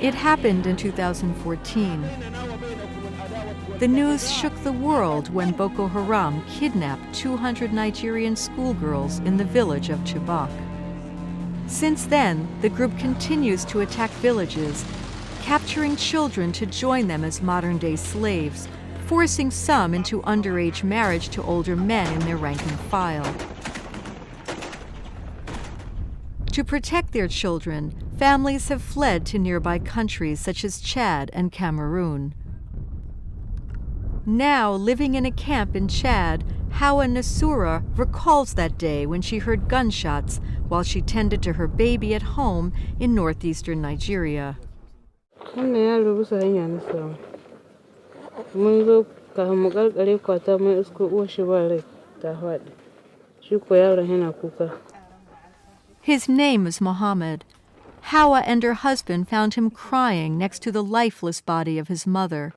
It happened in 2014. The news shook the world when Boko Haram kidnapped 200 Nigerian schoolgirls in the village of Chibok. Since then, the group continues to attack villages, capturing children to join them as modern-day slaves, forcing some into underage marriage to older men in their rank and file. To protect their children, families have fled to nearby countries such as Chad and Cameroon. Now, living in a camp in Chad, Hawa Nasura recalls that day when she heard gunshots while she tended to her baby at home in northeastern Nigeria. His name is Mohammed. Hawa and her husband found him crying next to the lifeless body of his mother.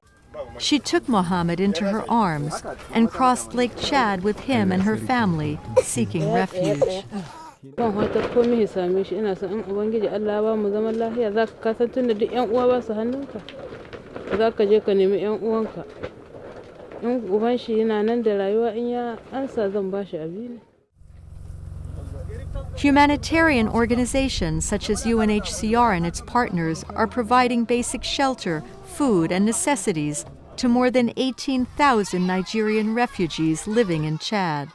She took Mohammed into her arms and crossed Lake Chad with him and her family, seeking refuge. Humanitarian organizations such as UNHCR and its partners are providing basic shelter, food, and necessities to more than 18,000 Nigerian refugees living in Chad.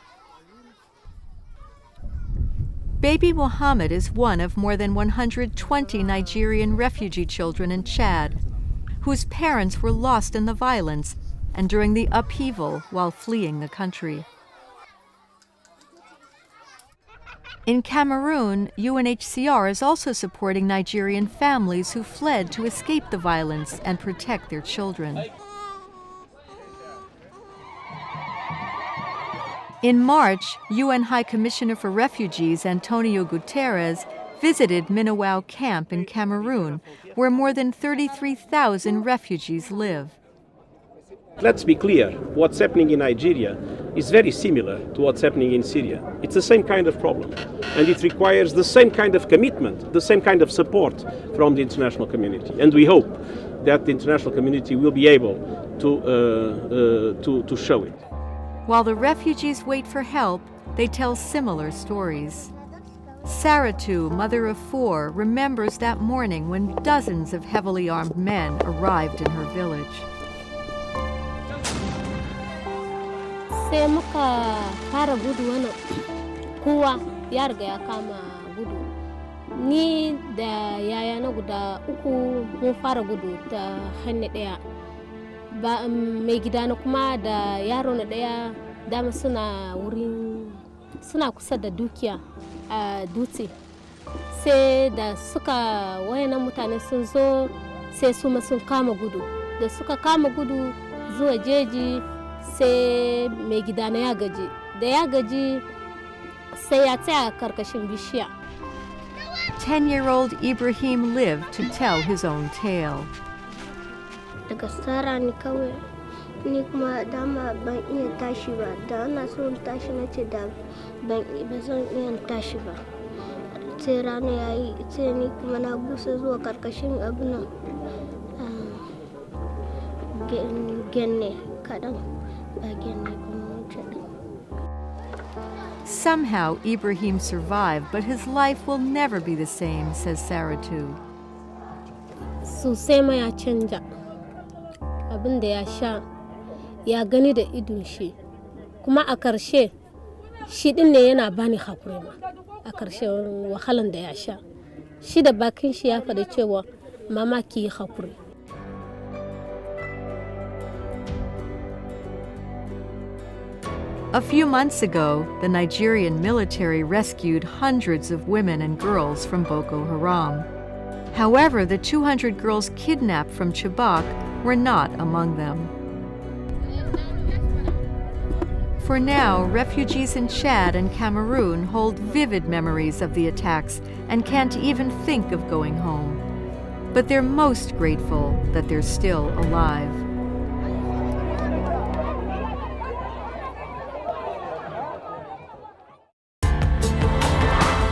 Baby Mohammed is one of more than 120 Nigerian refugee children in Chad, whose parents were lost in the violence and during the upheaval while fleeing the country. In Cameroon, UNHCR is also supporting Nigerian families who fled to escape the violence and protect their children. In March, UN High Commissioner for Refugees Antonio Guterres visited Minawao camp in Cameroon, where more than 33,000 refugees live. Let's be clear, what's happening in Nigeria is very similar to what's happening in Syria. It's the same kind of problem, and it requires the same kind of commitment, the same kind of support from the international community. And we hope that the international community will be able to show it. While the refugees wait for help, they tell similar stories. Saratu, mother of 4, remembers that morning when dozens of heavily armed men arrived in her village. Sai muka fara gudu wani kowa ya riga ya kama gudu. Ni da yayana guda uku mun fara gudu ta hannu ɗaya. Ba mai gidana kuma da yaro na ɗaya dama suna kusa da dukiya a dutse. Sai da suka wayannan mutane sun zo sai su ma sun kama gudu. Da suka kama gudu zuwa jeji sai mai gidana ya gaji. Da ya gaji sai ya tsaya karkashin bishiya. 10-year-old Ibrahim lived to tell his own tale. Daga tsara ni kawai ni kuma dama ban iya tashi ba, da ana so in tashi na ce da ba zan iya tashi ba. Sai rana ya yi sai ni kuma na busa zuwa karkashin abinan genne kaɗan ba genne kuma wuce. Somehow Ibrahim survived, but his life will never be the same, says Saratu. Sosai ma ya canja. Abin da ya sha ya gani da idon shi, kuma a karshe shi din ne yana bani hakuri ma a karshen wahalan da ya sha. Shi da bakin shi ya faɗi cewa mama ki yi hakuri. A few months ago, the Nigerian military rescued hundreds of women and girls from Boko Haram. However, the 200 girls kidnapped from Chibok were not among them. For now, refugees in Chad and Cameroon hold vivid memories of the attacks and can't even think of going home. But they're most grateful that they're still alive.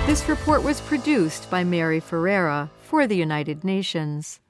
This report was produced by Mary Ferreira for the United Nations.